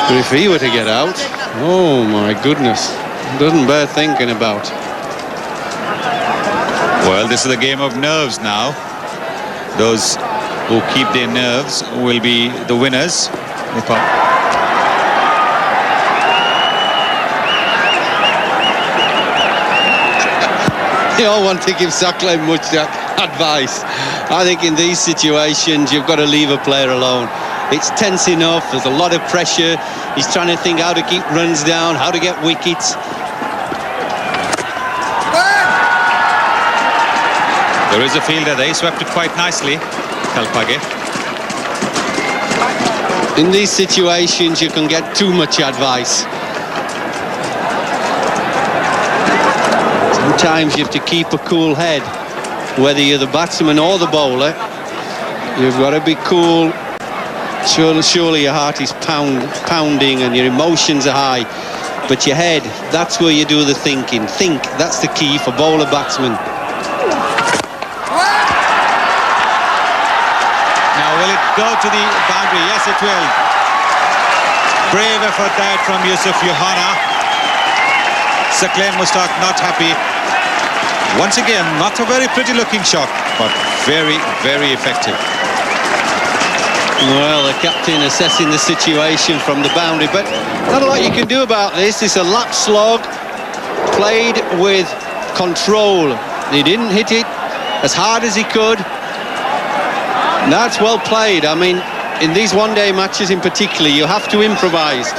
But if he were to get out, oh my goodness, doesn't bear thinking about. Well, this is a game of nerves now. Those who keep their nerves will be the winners. They all want to give Saklen much advice. I think in these situations you've got to leave a player alone. It's tense enough, there's a lot of pressure. He's trying to think how to keep runs down, how to get wickets. There is a fielder, they swept it quite nicely, Kalpage. In these situations you can get too much advice. Sometimes you have to keep a cool head. Whether you're the batsman or the bowler, you've got to be cool. Surely your heart is pounding and your emotions are high, but your head, that's where you do the thinking. Think, that's the key for bowler batsmen. Now will it go to the boundary? Yes, it will. Brave effort there from Yusuf Yohana. Saklen Mushtaq not happy. Once again, not a very pretty looking shot, but very, very effective. Well, the captain assessing the situation from the boundary, but not a lot you can do about this. It's a lap slog, played with control. He didn't hit it as hard as he could. That's well played. I mean, in these one-day matches in particular, you have to improvise.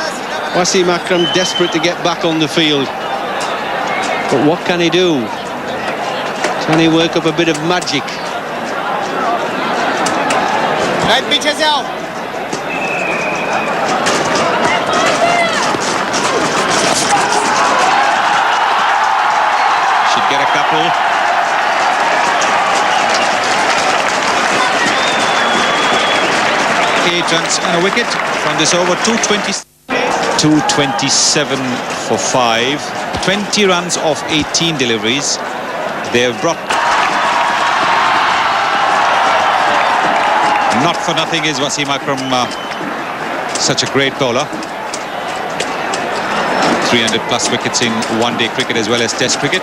Wasim Akram desperate to get back on the field. But what can he do? Can he work up a bit of magic? Should get a couple. Eight runs and a wicket from this over. 227 for 5. 20 runs off 18 deliveries. They have brought... Not for nothing is Wasim Akram such a great bowler. 300 plus wickets in one-day cricket as well as test cricket.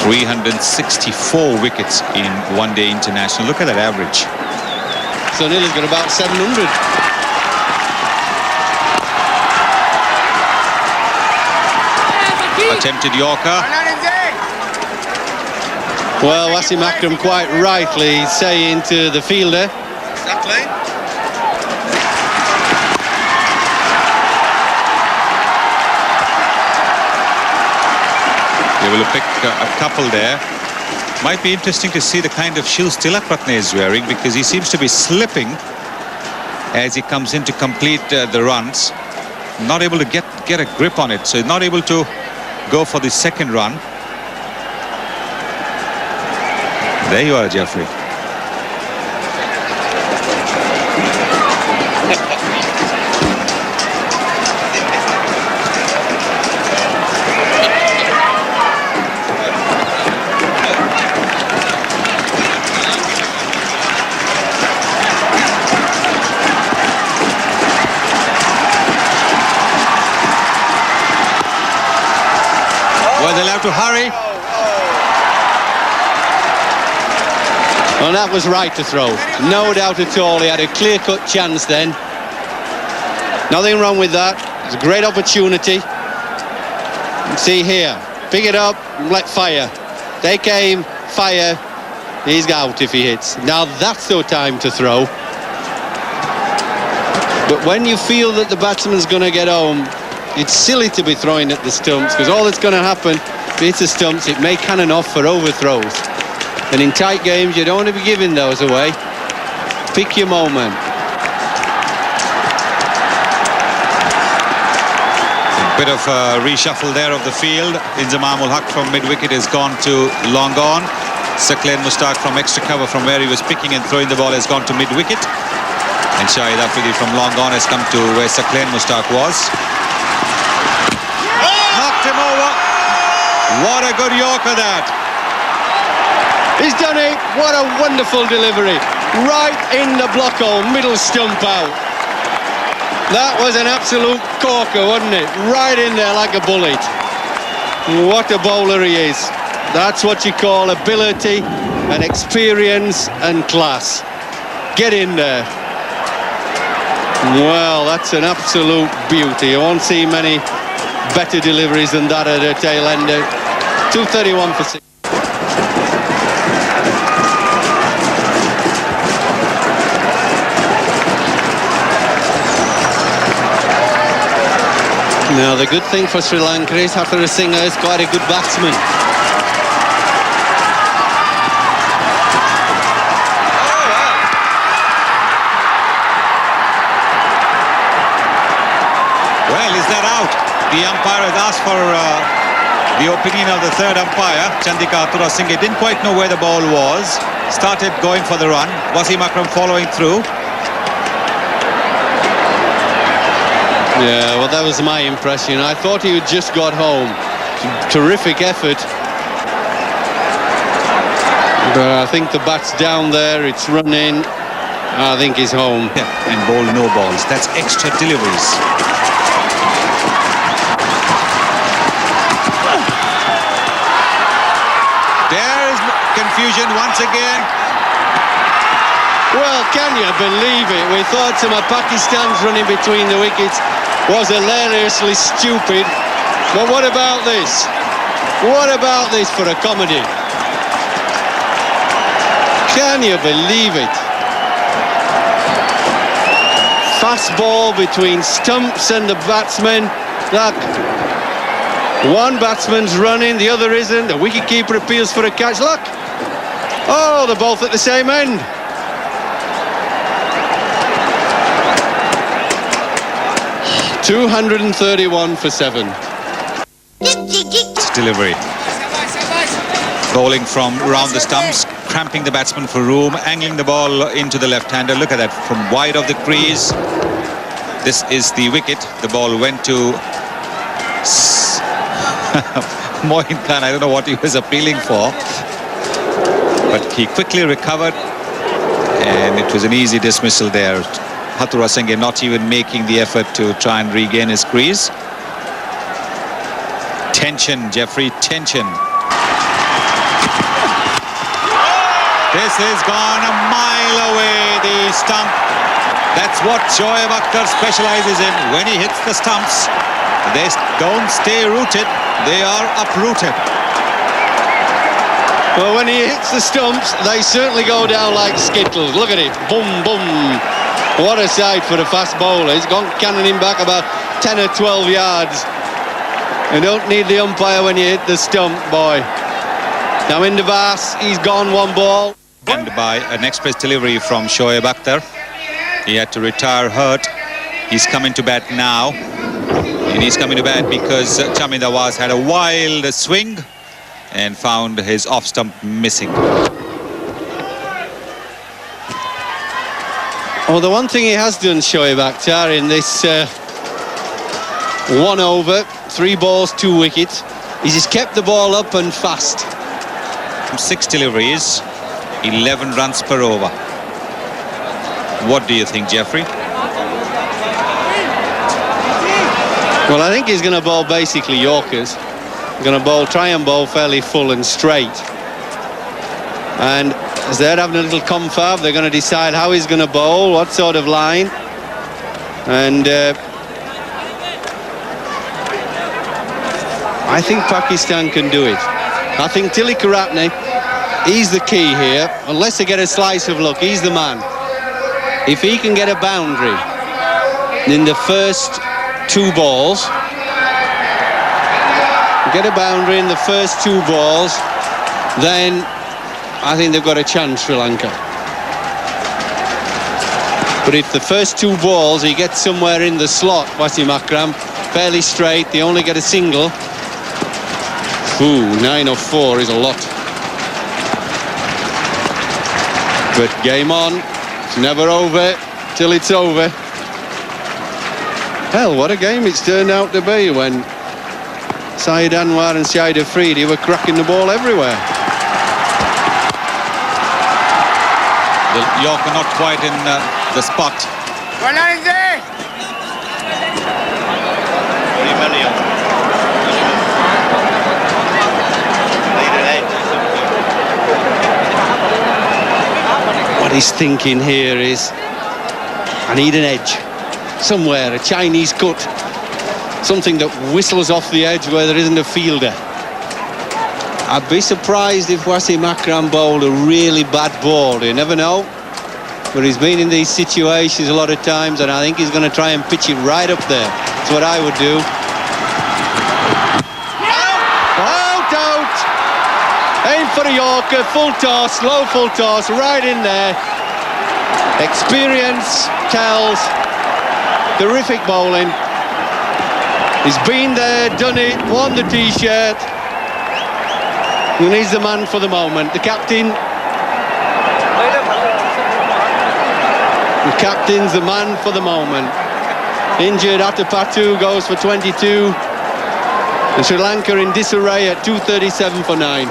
...364 wickets in one-day international. Look at that average. So Neil's got about 700. Attempted Yorker. Well, Wasim Akram quite rightly saying to the fielder, They will pick a couple there. Might be interesting to see the kind of shoes Tilakratne is wearing, because he seems to be slipping as he comes in to complete the runs. Not able to get a grip on it, so he's not able to go for the second run. There you are, Jeffrey. They'll have to hurry. Well, that was right to throw. No doubt at all. He had a clear-cut chance then. Nothing wrong with that. It's a great opportunity. See here. Pick it up, let fire. Take aim, fire. He's out if he hits. Now that's the time to throw. But when you feel that the batsman's going to get home, it's silly to be throwing at the stumps, because all that's going to happen, if it's the stumps, it may cannon off for overthrows. And in tight games, you don't want to be giving those away. Pick your moment. Bit of a reshuffle there of the field. Inzamam ul Haq from mid-wicket has gone to long on. Saklen Mushtaq from extra cover from where he was picking and throwing the ball has gone to mid-wicket. And Shahid Afridi from long on has come to where Saklen Mushtaq was. Knocked him What a good Yorker that. He's done it. What a wonderful delivery. Right in the block hole, middle stump out. That was an absolute corker, wasn't it? Right in there like a bullet. What a bowler he is. That's what you call ability and experience and class. Get in there. Well, that's an absolute beauty. You won't see many better deliveries than that at a tail ender. 231 for 6. Now, the good thing for Sri Lanka is Hatharasinghe is quite a good batsman. Well, is that out? The umpire has asked for the opinion of the third umpire, Chandika Hatharasinghe. Didn't quite know where the ball was. Started going for the run. Wasim Akram following through. Yeah, well, that was my impression. I thought he had just got home. Terrific effort. But I think the bat's down there. It's running. I think he's home. Yeah, and bowl no balls. That's extra deliveries. There's confusion once again. Well, can you believe it? We thought some of Pakistan's running between the wickets was hilariously stupid. But what about this? What about this for a comedy? Can you believe it? Fast ball between stumps and the batsmen. Look, one batsman's running, the other isn't. The wicketkeeper appeals for a catch. Look! Oh, they're both at the same end. $231 for 7. Delivery. Bowling from round the stumps, cramping the batsman for room, angling the ball into the left-hander. Look at that, from wide of the crease. This is the wicket. The ball went to Moin Khan. I don't know what he was appealing for, but he quickly recovered, and it was an easy dismissal there. Hatharasinghe not even making the effort to try and regain his crease. Tension, Jeffrey, tension. This has gone a mile away, the stump. That's what Shoaib Akhtar specializes in. When he hits the stumps, they don't stay rooted, they are uprooted. Well, when he hits the stumps, they certainly go down like skittles. Look at it, boom, boom. What a sight for the fast bowler. He's gone cannoning back about 10 or 12 yards. You don't need the umpire when you hit the stump, boy. Now in the Vas, he's gone one ball. And by an express delivery from Shoaib Akhtar. He had to retire hurt. He's coming to bat now. And he's coming to bat because Chamin Nawaz had a wild swing and found his off stump missing. Oh, the one thing he has done, Shoaib Akhtar, in this 1 over, 3 balls, 2 wickets, is he's kept the ball up and fast. 6 deliveries, 11 runs per over. What do you think, Jeffrey? Well, I think he's going to bowl basically Yorkers. He's going to try and bowl fairly full and straight. And as they're having a little confab, they're going to decide how he's going to bowl, what sort of line. And I think Pakistan can do it. I think Tilakaratne, he's the key here. Unless they get a slice of luck, he's the man. If he can get a boundary in the first 2 balls, get a boundary in the first 2 balls, then I think they've got a chance, Sri Lanka. But if the first 2 balls he gets somewhere in the slot, Wasim Akram, fairly straight, they only get a single. Ooh, 9 or 4 is a lot. But game on. It's never over till it's over. Hell, what a game it's turned out to be when Syed Anwar and Syed Afridi were cracking the ball everywhere. The Yorker not quite in the spot. What he's thinking here is, I need an edge somewhere, a Chinese cut, something that whistles off the edge where there isn't a fielder. I'd be surprised if Wasim Akram bowled a really bad ball. You never know, but he's been in these situations a lot of times, and I think he's going to try and pitch it right up there. That's what I would do. Out! Aim for a Yorker, full toss, low full toss, right in there. Experience tells. Terrific bowling. He's been there, done it, won the T-shirt. And he's the man for the moment. The captain. The captain's the man for the moment. Injured Atapatu goes for 22. And Sri Lanka in disarray at 237 for 9.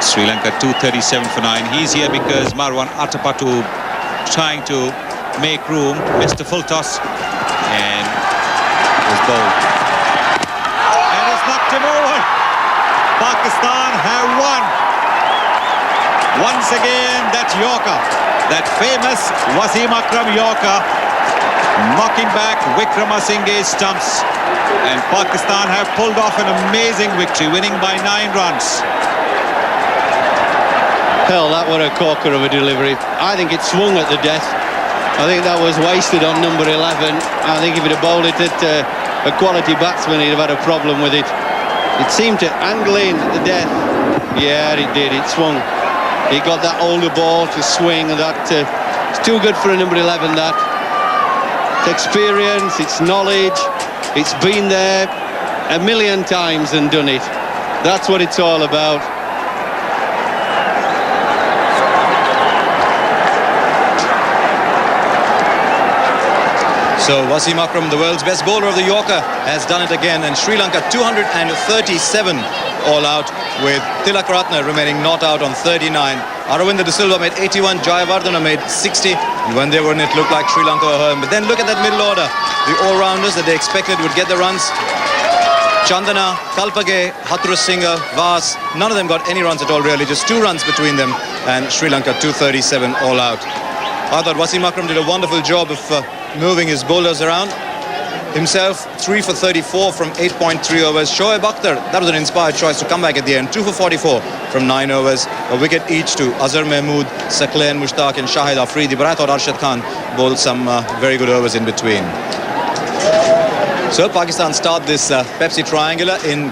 Sri Lanka 237 for 9. He's here because Marwan Atapatu trying to make room, missed the full toss and was bowled. And it's knocked him over. Pakistan have won. Once again, that Yorker, that famous Wasim Akram Yorker, knocking back Wickramasinghe's stumps. And Pakistan have pulled off an amazing victory, winning by 9 runs. Hell, that was a corker of a delivery. I think it swung at the death. I think that was wasted on number 11. I think if he'd have bowled it at a quality batsman, he'd have had a problem with it. It seemed to angle in at the death. Yeah, it did. It swung. He got that older ball to swing. That it's too good for a number 11, that. It's experience, it's knowledge. It's been there a million times and done it. That's what it's all about. So Wasim Akram, the world's best bowler of the Yorker, has done it again, and Sri Lanka 237 all out, with Tilak Ratne remaining not out on 39. Aravinda De Silva made 81, Jayawardena made 60, and when they were in, it looked like Sri Lanka were home. But then look at that middle order, the all-rounders that they expected would get the runs. Chandana, Kalpage, Hathurusingha, Vas, none of them got any runs at all really, just 2 runs between them, and Sri Lanka 237 all out. I thought Wasim Akram did a wonderful job of moving his bowlers around. Himself 3 for 34 from 8.3 overs. Shoaib Akhtar, that was an inspired choice to come back at the end. 2 for 44 from 9 overs. A wicket each to Azhar Mahmood, Saqlain Mushtaq and Shahid Afridi. But I thought Arshad Khan bowled some very good overs in between. So Pakistan start this Pepsi triangular in